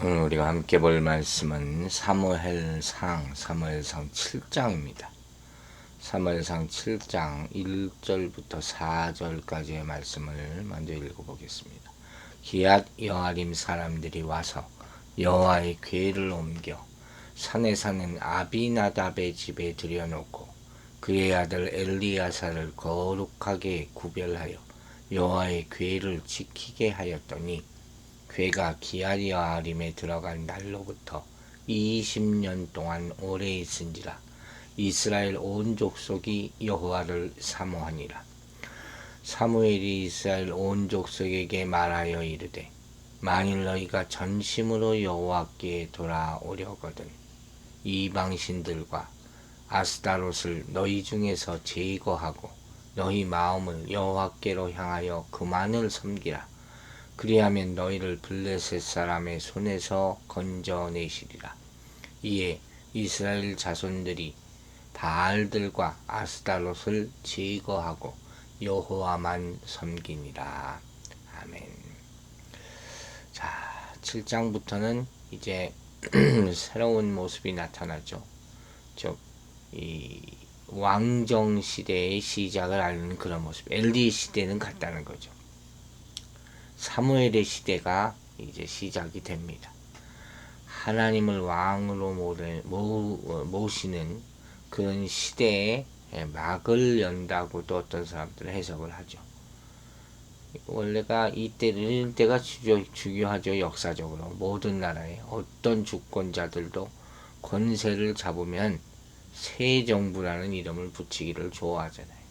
오늘 우리가 함께 볼 말씀은 사무엘상 7장입니다. 사무엘상 7장 1절부터 4절까지의 말씀을 먼저 읽어보겠습니다. 기앗 여아림 사람들이 와서 여호와의 궤를 옮겨 산에 사는 아비나답의 집에 들여놓고 그의 아들 엘리야사를 거룩하게 구별하여 여호와의 궤를 지키게 하였더니 궤가 기앗 여아림에 들어간 날로부터 20년 동안 오래 있은지라. 이스라엘 온 족속이 여호와를 사모하니라. 사무엘이 이스라엘 온 족속에게 말하여 이르되 만일 너희가 전심으로 여호와께 돌아오려거든 이방신들과 아스타롯을 너희 중에서 제거하고 너희 마음을 여호와께로 향하여 그만을 섬기라. 그리하면 너희를 블레셋 사람의 손에서 건져내시리라. 이에 이스라엘 자손들이 바알들과 아스타롯을 제거하고 여호와만 섬기니라. 아멘. 자, 7장부터는 이제 새로운 모습이 나타나죠. 즉, 이 왕정 시대의 시작을 알리는 그런 모습. 엘리 시대는 같다는 거죠. 사무엘의 시대가 이제 시작이 됩니다. 하나님을 왕으로 모시는 그런 시대에 막을 연다고도 어떤 사람들은 해석을 하죠. 원래가 이런 때가 중요하죠. 역사적으로 모든 나라에 어떤 주권자들도 권세를 잡으면 새 정부라는 이름을 붙이기를 좋아하잖아요.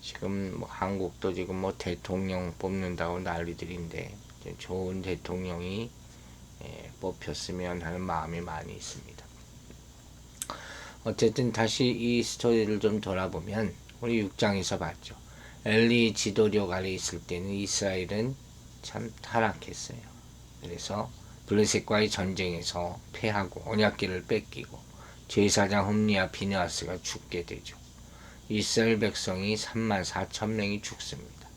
지금 한국도 지금 대통령 뽑는다고 난리들인데 좋은 대통령이 뽑혔으면 하는 마음이 많이 있습니다. 어쨌든 다시 이 스토리를 좀 돌아보면 우리 6장에서 봤죠. 엘리 지도력 아래 있을 때는 이스라엘은 참 타락했어요. 그래서 블레셋과의 전쟁에서 패하고 언약궤를 뺏기고 제사장 홈리와 비느하스가 죽게 되죠. 이스라엘 백성이 34,000명이 죽습니다.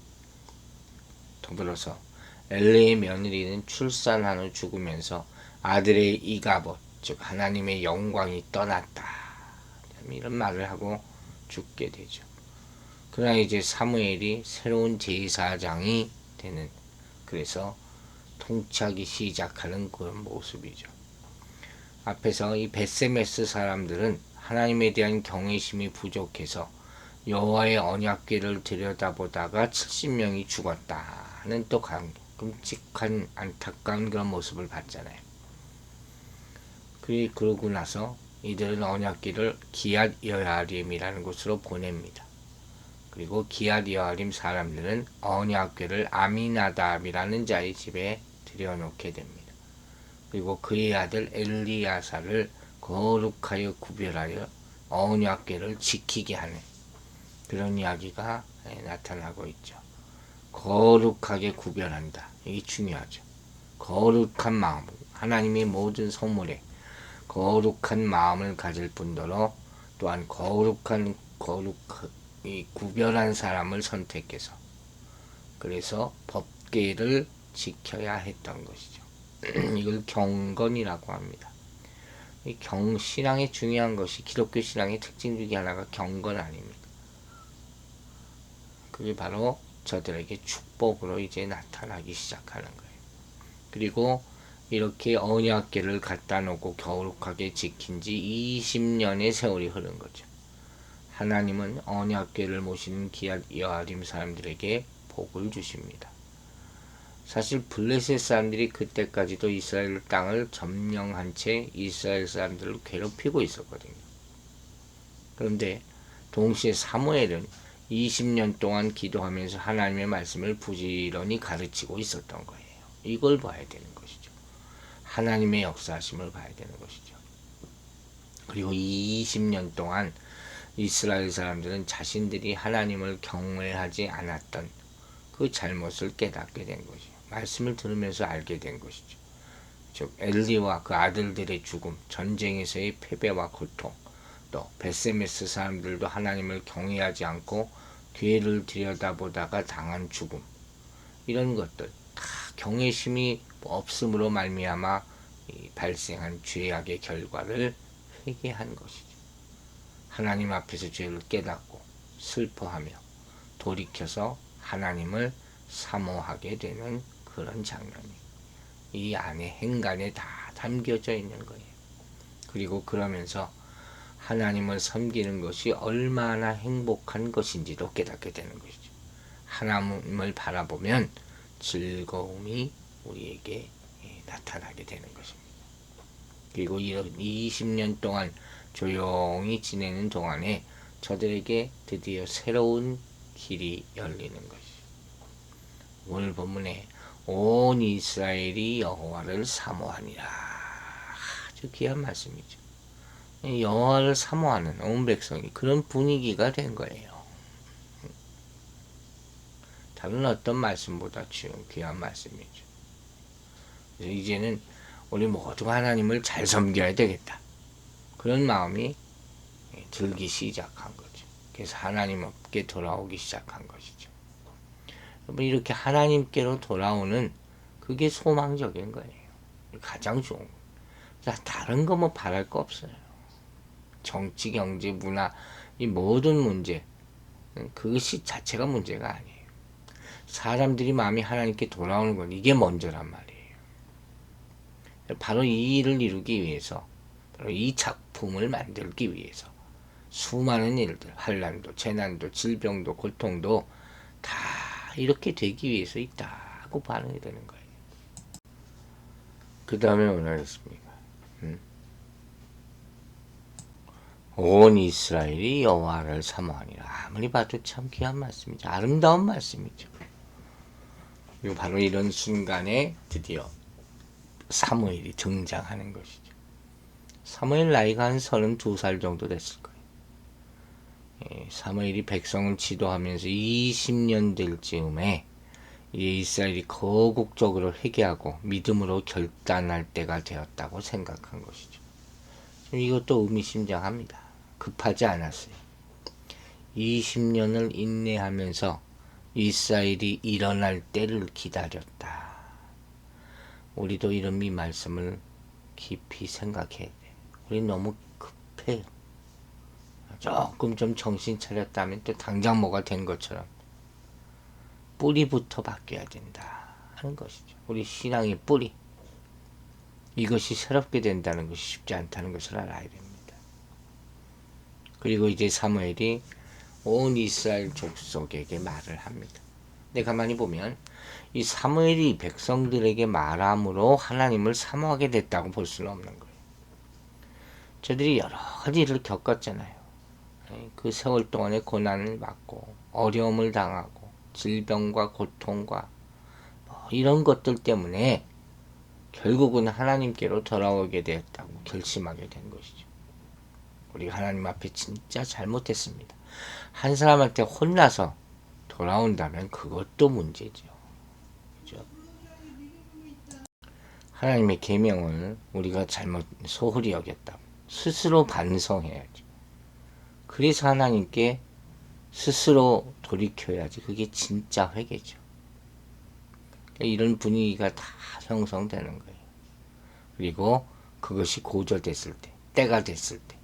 더불어서 엘리의 며느리는 출산 후 죽으면서 아들의 이가봇, 즉 하나님의 영광이 떠났다, 이런 말을 하고 죽게 되죠. 그러나 이제 사무엘이 새로운 제사장이 되는, 그래서 통치하기 시작하는 그런 모습이죠. 앞에서 이 벳세메스 사람들은 하나님에 대한 경외심이 부족해서 여호와의 언약궤를 들여다보다가 70명이 죽었다는 또 끔찍한 안타까운 그런 모습을 봤잖아요. 그러고 나서 이들은 언약궤를 기앗 여아림이라는 곳으로 보냅니다. 그리고 기앗 여아림 사람들은 언약궤를 아미나답이라는 자의 집에 들여놓게 됩니다. 그리고 그의 아들 엘리야사를 거룩하여 구별하여 언약궤를 지키게 하는 그런 이야기가 나타나고 있죠. 거룩하게 구별한다. 이게 중요하죠. 거룩한 마음, 하나님의 모든 선물에 거룩한 마음을 가질 뿐더러 또한 이 구별한 사람을 선택해서 그래서 법궤를 지켜야 했던 것이죠. 이걸 경건이라고 합니다. 신앙에 중요한 것이, 기독교 신앙의 특징 중에 하나가 경건 아닙니까? 그게 바로 저들에게 축복으로 이제 나타나기 시작하는 거예요. 그리고 이렇게 언약궤를 갖다 놓고 거룩하게 지킨 지 20년의 세월이 흐른 거죠. 하나님은 언약궤를 모시는 기앗 여아림 사람들에게 복을 주십니다. 사실 블레셋 사람들이 그때까지도 이스라엘 땅을 점령한 채 이스라엘 사람들을 괴롭히고 있었거든요. 그런데 동시에 사무엘은 20년 동안 기도하면서 하나님의 말씀을 부지런히 가르치고 있었던 거예요. 이걸 봐야 되는 것이죠. 하나님의 역사하심을 봐야 되는 것이죠. 그리고 20년 동안 이스라엘 사람들은 자신들이 하나님을 경외하지 않았던 그 잘못을 깨닫게 된 것이죠. 말씀을 들으면서 알게 된 것이죠. 즉 엘리와 그 아들들의 죽음, 전쟁에서의 패배와 고통, 또 벳세메스 사람들도 하나님을 경외하지 않고 궤를 들여다보다가 당한 죽음, 이런 것들 다 경외심이 없음으로 말미암아 이 발생한 죄악의 결과를 회개한 것이죠. 하나님 앞에서 죄를 깨닫고 슬퍼하며 돌이켜서 하나님을 사모하게 되는 그런 장면이 이 안에 행간에 다 담겨져 있는 거예요. 그리고 그러면서 하나님을 섬기는 것이 얼마나 행복한 것인지도 깨닫게 되는 것이죠. 하나님을 바라보면 즐거움이 우리에게 나타나게 되는 것입니다. 그리고 이런 20년 동안 조용히 지내는 동안에 저들에게 드디어 새로운 길이 열리는 것이죠. 오늘 본문에 온 이스라엘이 여호와를 사모하니라. 아주 귀한 말씀이죠. 여호와를 사모하는 온 백성이 그런 분위기가 된 거예요. 다른 어떤 말씀보다 귀한 말씀이죠. 그래서 이제는 우리 모두가 하나님을 잘 섬겨야 되겠다. 그런 마음이 들기 시작한 거죠. 그래서 하나님께 돌아오기 시작한 것이죠. 여러분, 이렇게 하나님께로 돌아오는 그게 소망적인 거예요. 가장 좋은 거예요. 다른 거 뭐 바랄 거 없어요. 정치, 경제, 문화, 이 모든 문제, 그것이 자체가 문제가 아니에요. 사람들이 마음이 하나님께 돌아오는 건 이게 먼저란 말이에요. 바로 이 일을 이루기 위해서, 바로 이 작품을 만들기 위해서 수많은 일들, 환난도, 재난도, 질병도, 고통도 다 이렇게 되기 위해서 있다고 반응이 되는 거예요. 그 다음에 뭐라 그랬습니까? 온 이스라엘이 여호와를 사모하니라. 아무리 봐도 참 귀한 말씀이죠. 아름다운 말씀이죠. 그리고 바로 이런 순간에 드디어 사무엘이 등장하는 것이죠. 사무엘 나이가 한 32살 정도 됐을 거예요. 사무엘이 백성을 지도하면서 20년 될 즈음에 이스라엘이 거국적으로 회개하고 믿음으로 결단할 때가 되었다고 생각한 것이죠. 이것도 의미심장합니다. 급하지 않았어요. 20년을 인내하면서 이스라엘이 일어날 때를 기다렸다. 우리도 이런 이 말씀을 깊이 생각해야 돼. 우리 너무 급해요. 조금 좀 정신 차렸다면 또 당장 뭐가 된 것처럼 뿌리부터 바뀌어야 된다 하는 것이죠. 우리 신앙의 뿌리. 이것이 새롭게 된다는 것이 쉽지 않다는 것을 알아야 됩니다. 그리고 이제 사무엘이 온 이스라엘 족속에게 말을 합니다. 근데 가만히 보면 이 사무엘이 백성들에게 말함으로 하나님을 사모하게 됐다고 볼 수는 없는 거예요. 저들이 여러 가지 일을 겪었잖아요. 그 세월 동안에 고난을 받고 어려움을 당하고 질병과 고통과 이런 것들 때문에 결국은 하나님께로 돌아오게 되었다고 결심하게 된 것이죠. 우리가 하나님 앞에 진짜 잘못했습니다. 한 사람한테 혼나서 돌아온다면 그것도 문제죠. 그죠? 하나님의 계명을 우리가 잘못 소홀히 여겼다. 스스로 반성해야죠. 그래서 하나님께 스스로 돌이켜야지. 그게 진짜 회개죠. 이런 분위기가 다 형성되는 거예요. 그리고 그것이 고조됐을 때, 때가 됐을 때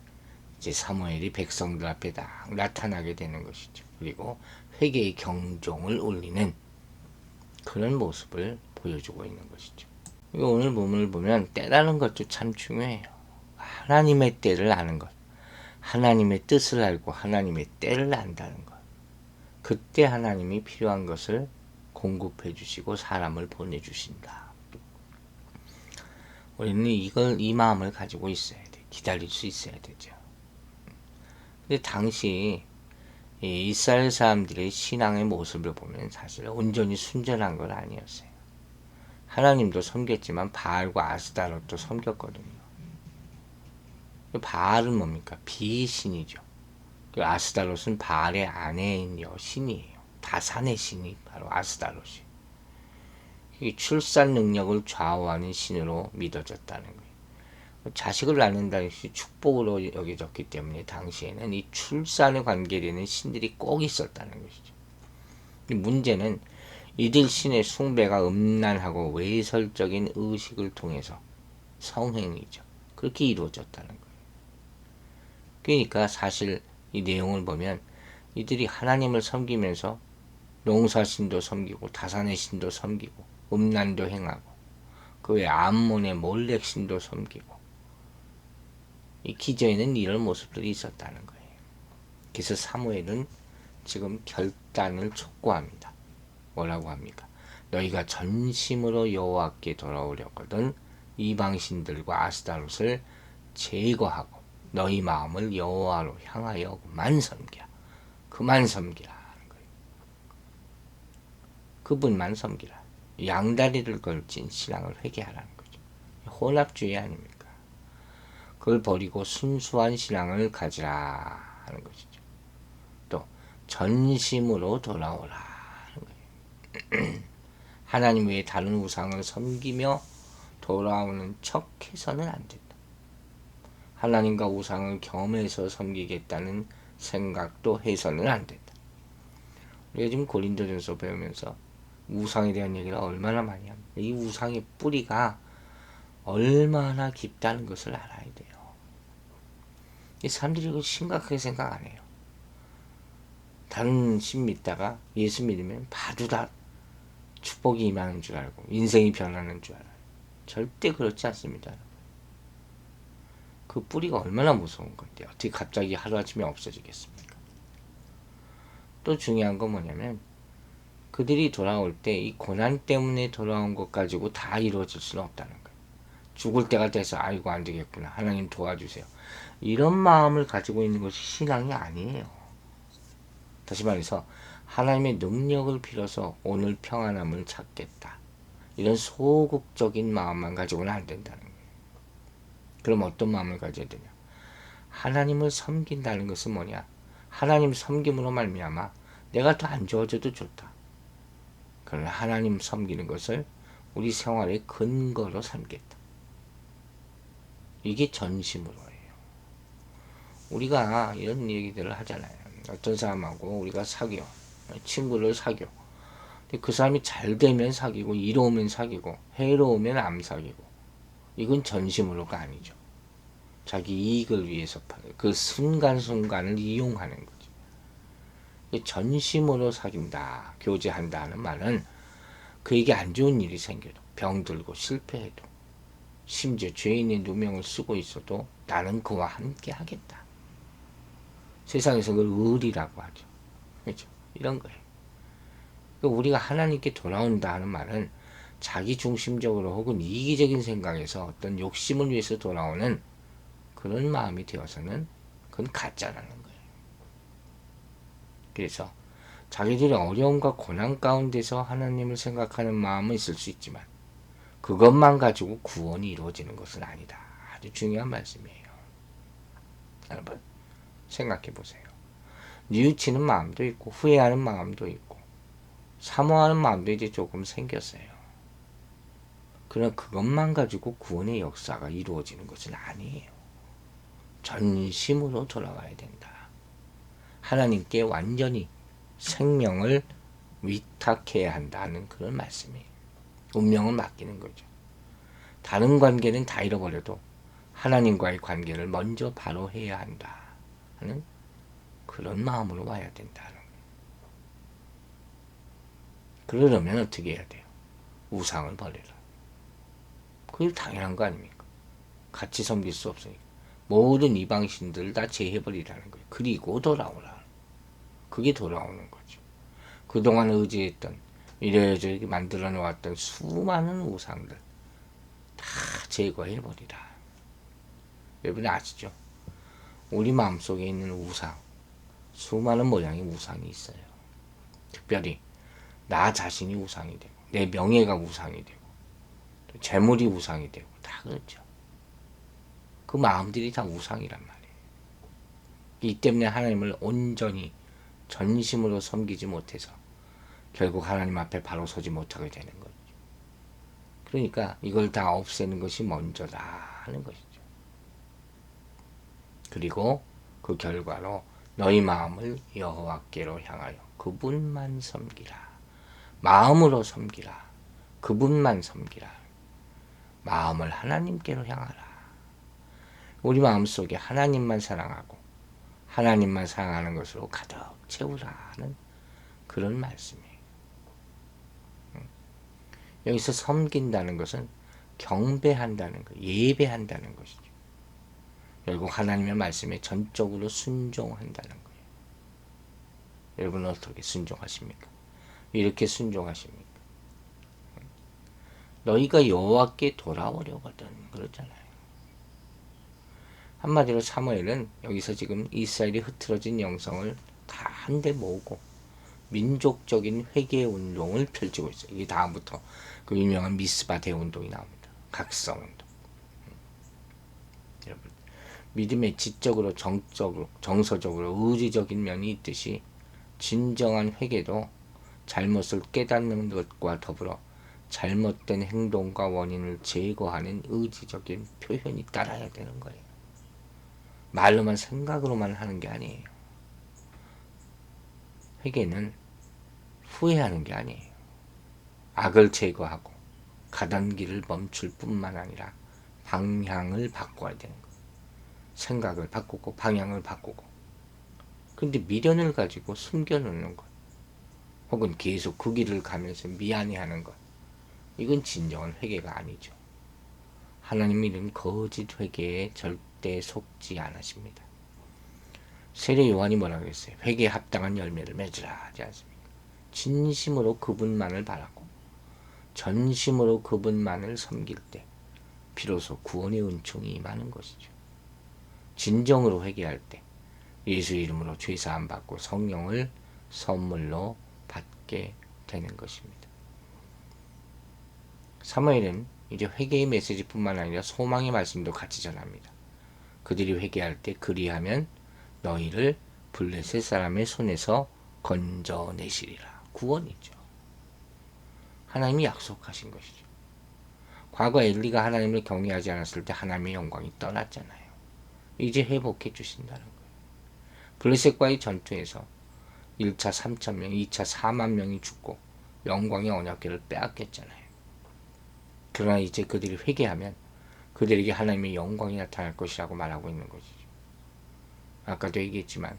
이제 사무엘이 백성들 앞에 딱 나타나게 되는 것이죠. 그리고 회개의 경종을 울리는 그런 모습을 보여주고 있는 것이죠. 오늘 본문을 보면 때라는 것도 참 중요해요. 하나님의 때를 아는 것, 하나님의 뜻을 알고 하나님의 때를 안다는 것. 그때 하나님이 필요한 것을 공급해 주시고 사람을 보내주신다. 우리는 이 마음을 가지고 있어야 돼. 기다릴 수 있어야 되죠. 근데 당시 이스라엘 사람들의 신앙의 모습을 보면 사실 온전히 순전한 건 아니었어요. 하나님도 섬겼지만 바알과 아스타롯도 섬겼거든요. 바알은 뭡니까? 비신이죠. 아스타롯은 바알의 아내인 여신이에요. 다산의 신이 바로 아스타롯이. 출산 능력을 좌우하는 신으로 믿어졌다는 거예요. 자식을 낳는다는 것이 축복으로 여겨졌기 때문에 당시에는 이 출산에 관계되는 신들이 꼭 있었다는 것이죠. 문제는 이들 신의 숭배가 음란하고 외설적인 의식을 통해서 성행이죠. 그렇게 이루어졌다는 거예요. 그러니까 사실 이 내용을 보면 이들이 하나님을 섬기면서 농사신도 섬기고 다산의 신도 섬기고 음란도 행하고 그 외 암몬의 몰렉신도 섬기고 이 기저에는 이런 모습들이 있었다는 거예요. 그래서 사무엘은 지금 결단을 촉구합니다. 뭐라고 합니까? 너희가 전심으로 여호와께 돌아오려거든 이방신들과 아스타롯을 제거하고 너희 마음을 여호와로 향하여 그만 섬기라 하는 거예요. 그분만 섬기라. 양다리를 걸친 신앙을 회개하라는 거죠. 혼합주의 아닙니까? 그걸 버리고 순수한 신앙을 가지라 하는 것이죠. 또 전심으로 돌아오라 하는 거예요. 하나님 외에 다른 우상을 섬기며 돌아오는 척 해서는 안 된다. 하나님과 우상을 겸해서 섬기겠다는 생각도 해서는 안 된다. 우리가 지금 고린도전서 배우면서 우상에 대한 얘기를 얼마나 많이 합니다. 이 우상의 뿌리가 얼마나 깊다는 것을 알아야 돼요. 이 사람들이 이거 심각하게 생각 안 해요. 다른 신 믿다가 예수 믿으면 바로 다 축복이 임하는 줄 알고 인생이 변하는 줄 알아요. 절대 그렇지 않습니다. 그 뿌리가 얼마나 무서운 건데 어떻게 갑자기 하루아침에 없어지겠습니까? 또 중요한 건 뭐냐면 그들이 돌아올 때 이 고난 때문에 돌아온 것 가지고 다 이루어질 수는 없다는 거예요. 죽을 때가 돼서 아이고 안 되겠구나. 하나님 도와주세요. 이런 마음을 가지고 있는 것이 신앙이 아니에요. 다시 말해서 하나님의 능력을 빌어서 오늘 평안함을 찾겠다. 이런 소극적인 마음만 가지고는 안 된다는 거예요. 그럼 어떤 마음을 가져야 되냐? 하나님을 섬긴다는 것은 뭐냐? 하나님 섬김으로 말미암아 내가 더 안 좋아져도 좋다. 그러나 하나님 섬기는 것을 우리 생활의 근거로 삼겠다. 이게 전심으로예요. 우리가 이런 얘기들을 하잖아요. 어떤 사람하고 우리가 사귀어. 친구를 사귀어. 근데 그 사람이 잘 되면 사귀고 이로우면 사귀고 해로우면 안 사귀고 이건 전심으로가 아니죠. 자기 이익을 위해서 그 순간순간을 이용하는 거죠. 전심으로 사귄다, 교제한다 하는 말은 그에게 안 좋은 일이 생겨도 병들고 실패해도 심지어 죄인의 누명을 쓰고 있어도 나는 그와 함께 하겠다. 세상에서 그걸 의리라고 하죠. 그렇죠? 이런 거예요. 우리가 하나님께 돌아온다 하는 말은 자기 중심적으로 혹은 이기적인 생각에서 어떤 욕심을 위해서 돌아오는 그런 마음이 되어서는 그건 가짜라는 거예요. 그래서 자기들의 어려움과 고난 가운데서 하나님을 생각하는 마음은 있을 수 있지만 그것만 가지고 구원이 이루어지는 것은 아니다. 아주 중요한 말씀이에요. 여러분 생각해 보세요. 뉘우치는 마음도 있고 후회하는 마음도 있고 사모하는 마음도 이제 조금 생겼어요. 그러나 그것만 가지고 구원의 역사가 이루어지는 것은 아니에요. 전심으로 돌아가야 된다. 하나님께 완전히 생명을 위탁해야 한다는 그런 말씀이에요. 운명을 맡기는 거죠. 다른 관계는 다 잃어버려도 하나님과의 관계를 먼저 바로 해야 한다 하는 그런 마음으로 와야 된다는 거예요. 그러려면 어떻게 해야 돼요? 우상을 버려라. 그게 당연한 거 아닙니까? 같이 섬길 수 없으니까. 모든 이방신들을 다 제해버리라는 거예요. 그리고 돌아오라. 그게 돌아오는 거죠. 그동안 의지했던 이래저래 만들어 놓았던 수많은 우상들 다 제거해버리라. 여러분 아시죠? 우리 마음속에 있는 우상, 수많은 모양의 우상이 있어요. 특별히 나 자신이 우상이 되고 내 명예가 우상이 되고 또 재물이 우상이 되고 다 그렇죠. 그 마음들이 다 우상이란 말이에요. 이 때문에 하나님을 온전히 전심으로 섬기지 못해서 결국 하나님 앞에 바로 서지 못하게 되는 거죠. 그러니까 이걸 다 없애는 것이 먼저다 하는 것이죠. 그리고 그 결과로 너희 마음을 여호와께로 향하여 그분만 섬기라. 마음으로 섬기라. 그분만 섬기라. 마음을 하나님께로 향하라. 우리 마음속에 하나님만 사랑하고 하나님만 사랑하는 것으로 가득 채우라 하는 그런 말씀이에요. 여기서 섬긴다는 것은 경배한다는 것, 예배한다는 것이죠. 결국 하나님의 말씀에 전적으로 순종한다는 거예요. 여러분은 어떻게 순종하십니까? 이렇게 순종하십니까? 너희가 여호와께 돌아오려거든 그러잖아요. 한마디로 사무엘은 여기서 지금 이스라엘이 흐트러진 영성을 다 한데 모으고 민족적인 회개 운동을 펼치고 있어요. 이게 다음부터 그 유명한 미스바 대운동이 나옵니다. 각성 운동. 여러분, 믿음의 지적으로 정적으로 정서적으로 의지적인 면이 있듯이 진정한 회개도 잘못을 깨닫는 것과 더불어 잘못된 행동과 원인을 제거하는 의지적인 표현이 따라야 되는 거예요. 말로만 생각으로만 하는 게 아니에요. 회개는 후회하는 게 아니에요. 악을 제거하고 가던 길을 멈출 뿐만 아니라 방향을 바꿔야 되는 거예요. 생각을 바꾸고 방향을 바꾸고. 근데 미련을 가지고 숨겨놓는 것 혹은 계속 그 길을 가면서 미안해하는 것, 이건 진정한 회개가 아니죠. 하나님 이는 거짓 회개에 절대 속지 않으십니다. 세례 요한이 뭐라고 했어요? 회개에 합당한 열매를 맺으라 하지 않습니까? 진심으로 그분만을 바라고 전심으로 그분만을 섬길 때 비로소 구원의 은총이 임하는 것이죠. 진정으로 회개할 때 예수 이름으로 죄사함 받고 성령을 선물로 받게 되는 것입니다. 사무엘은 이제 회개의 메시지뿐만 아니라 소망의 말씀도 같이 전합니다. 그들이 회개할 때 그리하면 너희를 블레셋 사람의 손에서 건져내시리라. 구원이죠. 하나님이 약속하신 것이죠. 과거 엘리가 하나님을 경외하지 않았을 때 하나님의 영광이 떠났잖아요. 이제 회복해 주신다는 거예요. 블레셋과의 전투에서 1차 3,000명, 2차 4만 명이 죽고 영광의 언약궤를 빼앗겼잖아요. 그러나 이제 그들이 회개하면 그들에게 하나님의 영광이 나타날 것이라고 말하고 있는 것이죠. 아까도 얘기했지만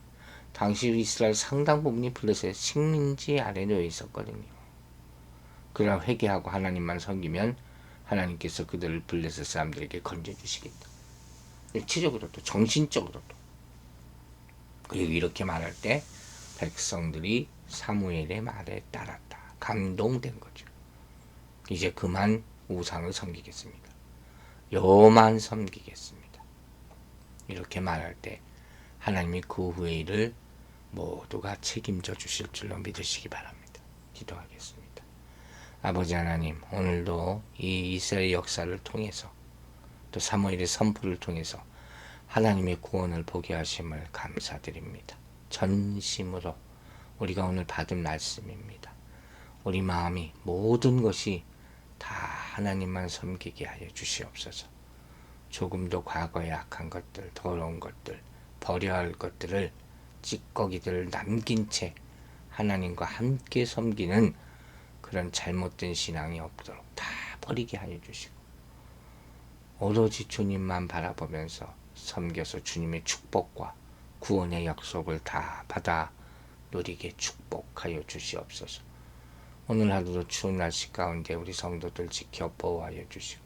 당시 이스라엘 상당 부분이 블레셋 식민지 아래 놓여 있었거든요. 그러나 회개하고 하나님만 섬기면 하나님께서 그들을 블레셋 사람들에게 건져주시겠다. 육체적으로도 정신적으로도. 그리고 이렇게 말할 때 백성들이 사무엘의 말에 따랐다. 감동된 거죠. 이제 그만 우상을 섬기겠습니다. 여호만 섬기겠습니다. 이렇게 말할 때 하나님이 그 후의 일을 모두가 책임져 주실 줄로 믿으시기 바랍니다. 기도하겠습니다. 아버지 하나님, 오늘도 이 이스라엘 역사를 통해서 또 사무엘의 선포를 통해서 하나님의 구원을 보게 하심을 감사드립니다. 전심으로 우리가 오늘 받은 말씀입니다. 우리 마음이 모든 것이 다 하나님만 섬기게 하여 주시옵소서. 조금도 과거의 악한 것들, 더러운 것들, 버려야 할 것들을 찌꺼기들을 남긴 채 하나님과 함께 섬기는 그런 잘못된 신앙이 없도록 다 버리게 하여 주시고 오로지 주님만 바라보면서 섬겨서 주님의 축복과 구원의 약속을 다 받아 누리게 축복하여 주시옵소서. 오늘 하루도 추운 날씨 가운데 우리 성도들 지켜 보호하여 주시고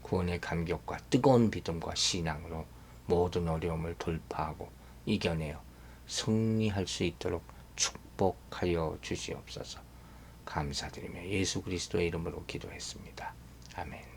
구원의 감격과 뜨거운 믿음과 신앙으로 모든 어려움을 돌파하고 이겨내어 승리할 수 있도록 축복하여 주시옵소서. 감사드리며 예수 그리스도의 이름으로 기도했습니다. 아멘.